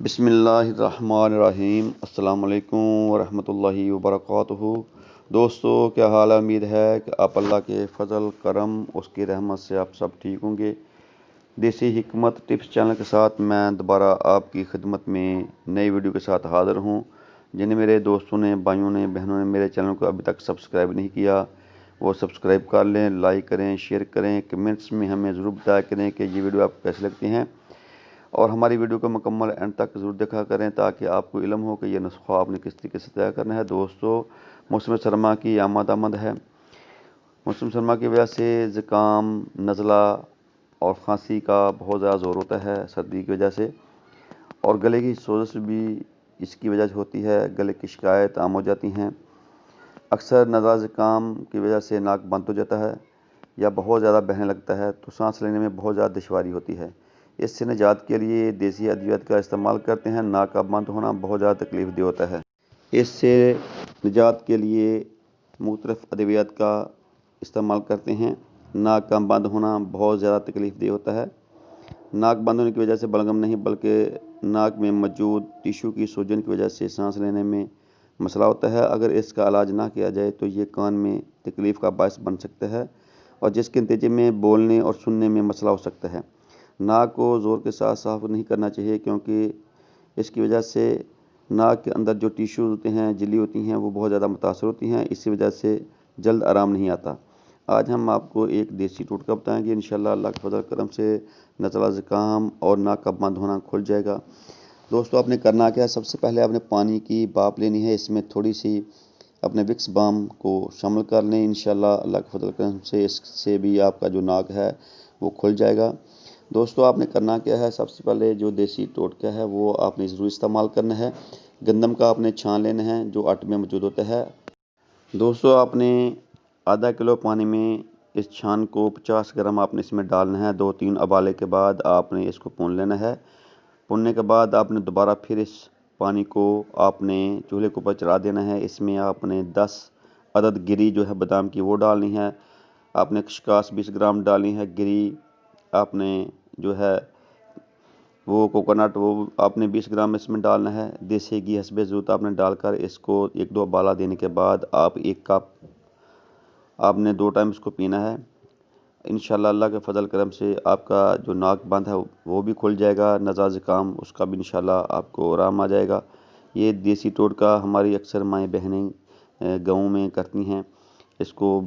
بسم اللہ الرحمن الرحیم۔ السلام علیکم ورحمۃ اللہ وبرکاتہ۔ دوستو کیا حال ہے؟ امید ہے کہ آپ اللہ کے فضل کرم اس کی رحمت سے آپ سب ٹھیک ہوں گے۔ دیسی حکمت ٹپس چینل کے ساتھ میں دوبارہ آپ کی خدمت میں نئی ویڈیو کے ساتھ حاضر ہوں۔ جن میرے دوستوں نے، بھائیوں نے، بہنوں نے میرے چینل کو ابھی تک سبسکرائب نہیں کیا وہ سبسکرائب کر لیں، لائک کریں، شیئر کریں، کمنٹس میں ہمیں ضرور بتایا کریں کہ یہ ویڈیو آپ کو کیسی لگتی ہیں، اور ہماری ویڈیو کو مکمل اینڈ تک ضرور دیکھا کریں تاکہ آپ کو علم ہو کہ یہ نسخہ آپ نے کس طریقے سے طے کرنا ہے۔ دوستو موسم سرما کی آمد ہے۔ موسم سرما کی وجہ سے زکام، نزلہ اور کھانسی کا بہت زیادہ زور ہوتا ہے سردی کی وجہ سے، اور گلے کی سوزش بھی اس کی وجہ سے ہوتی ہے، گلے کی شکایت عام ہو جاتی ہیں۔ اکثر نزلہ زکام کی وجہ سے ناک بند ہو جاتا ہے یا بہت زیادہ بہنے لگتا ہے تو سانس لینے میں بہت زیادہ دشواری ہوتی ہے۔ اس سے نجات کے لیے دیسی ادویات کا استعمال کرتے ہیں۔ ناک کا بند ہونا بہت زیادہ تکلیف دہ ہوتا ہے۔ اس سے نجات کے لیے مختلف ادویات کا استعمال کرتے ہیں۔ ناک کا بند ہونا بہت زیادہ تکلیف دہ ہوتا ہے۔ ناک بند ہونے کی وجہ سے بلغم نہیں بلکہ ناک میں موجود ٹیشو کی سوجن کی وجہ سے سانس لینے میں مسئلہ ہوتا ہے۔ اگر اس کا علاج نہ کیا جائے تو یہ کان میں تکلیف کا باعث بن سکتا ہے اور جس کے نتیجے میں بولنے اور سننے میں مسئلہ ہو سکتا ہے۔ ناک کو زور کے ساتھ صاف نہیں کرنا چاہیے کیونکہ اس کی وجہ سے ناک کے اندر جو ٹیشوز ہوتے ہیں، جھلی ہوتی ہیں، وہ بہت زیادہ متاثر ہوتی ہیں، اسی وجہ سے جلد آرام نہیں آتا۔ آج ہم آپ کو ایک دیسی ٹوٹکا بتائیں گے، انشاءاللہ اللہ کے فضل کرم سے نزلہ زکام اور ناک کا بند ہونا کھل جائے گا۔ دوستو آپ نے کرنا کیا ہے؟ سب سے پہلے آپ نے پانی کی بھاپ لینی ہے، اس میں تھوڑی سی اپنے وکس بام کو شامل کر لیں، انشاءاللہ اللہ کے فضل کرم سے اس سے بھی آپ کا جو ناک ہے وہ کھل جائے گا۔ دوستو آپ نے کرنا کیا ہے؟ سب سے پہلے جو دیسی ٹوٹکا ہے وہ آپ نے ضرور استعمال کرنا ہے۔ گندم کا آپ نے چھان لینا ہے جو آٹے میں موجود ہوتا ہے۔ دوستو آپ نے آدھا کلو پانی میں اس چھان کو 50 گرام آپ نے اس میں ڈالنا ہے۔ 2-3 ابالے کے بعد آپ نے اس کو بھون لینا ہے۔ بھوننے کے بعد آپ نے دوبارہ پھر اس پانی کو آپ نے چولہے کے اوپر چڑھا دینا ہے۔ اس میں آپ نے 10 عدد گری جو ہے بادام کی وہ ڈالنی ہے۔ آپ نے خشخاش 20 گرام ڈالنی ہے۔ گری آپ نے جو ہے وہ کوکونٹ وہ آپ نے 20 گرام اس میں ڈالنا ہے۔ دیسی گھی حسب ضرورت آپ نے ڈال کر اس کو 1-2 ابالا دینے کے بعد آپ 1 کپ آپ نے 2 ٹائم اس کو پینا ہے۔ انشاءاللہ اللہ کے فضل کرم سے آپ کا جو ناک بند ہے وہ بھی کھل جائے گا، نزلہ زکام اس کا بھی انشاءاللہ آپ کو آرام آ جائے گا۔ یہ دیسی ٹوٹکا ہماری اکثر مائیں بہنیں گاؤں میں کرتی ہیں، اس کو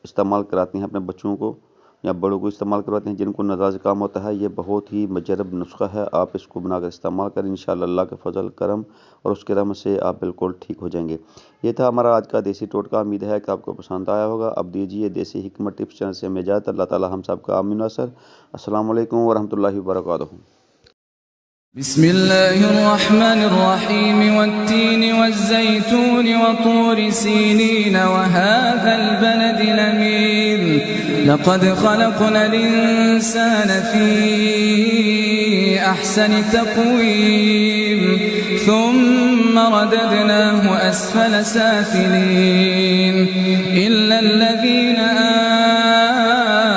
استعمال کراتی ہیں اپنے بچوں کو یا بڑوں کو استعمال کرواتے ہیں جن کو نزلہ زکام ہوتا ہے۔ یہ بہت ہی مجرب نسخہ ہے، آپ اس کو بنا کر استعمال کریں، انشاءاللہ اللہ کے فضل کرم اور اس کے رحمت سے آپ بالکل ٹھیک ہو جائیں گے۔ یہ تھا ہمارا آج کا دیسی ٹوٹکا، امید ہے کہ آپ کو پسند آیا ہوگا۔ اب دیجیے دیسی حکمت ٹپس چینل سے ہمیں اجازت۔ اللہ تعالی ہم سب کا آمین ناصر۔ السلام علیکم ورحمۃ اللہ وبرکاتہ۔ بسم الله الرحمن الرحيم والتين والزيتون وطور سينين وهذا البلد الأمين لقد خلقنا الإنسان في أحسن تقويم ثم رددناه أسفل سافلين إلا الذين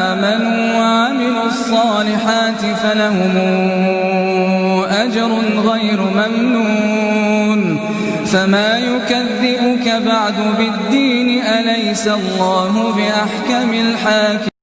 آمنوا وعملوا الصالحات فلهم أجر غير ممنون فما يكذبك بعد بالدين أليس الله بأحكم الحاكمين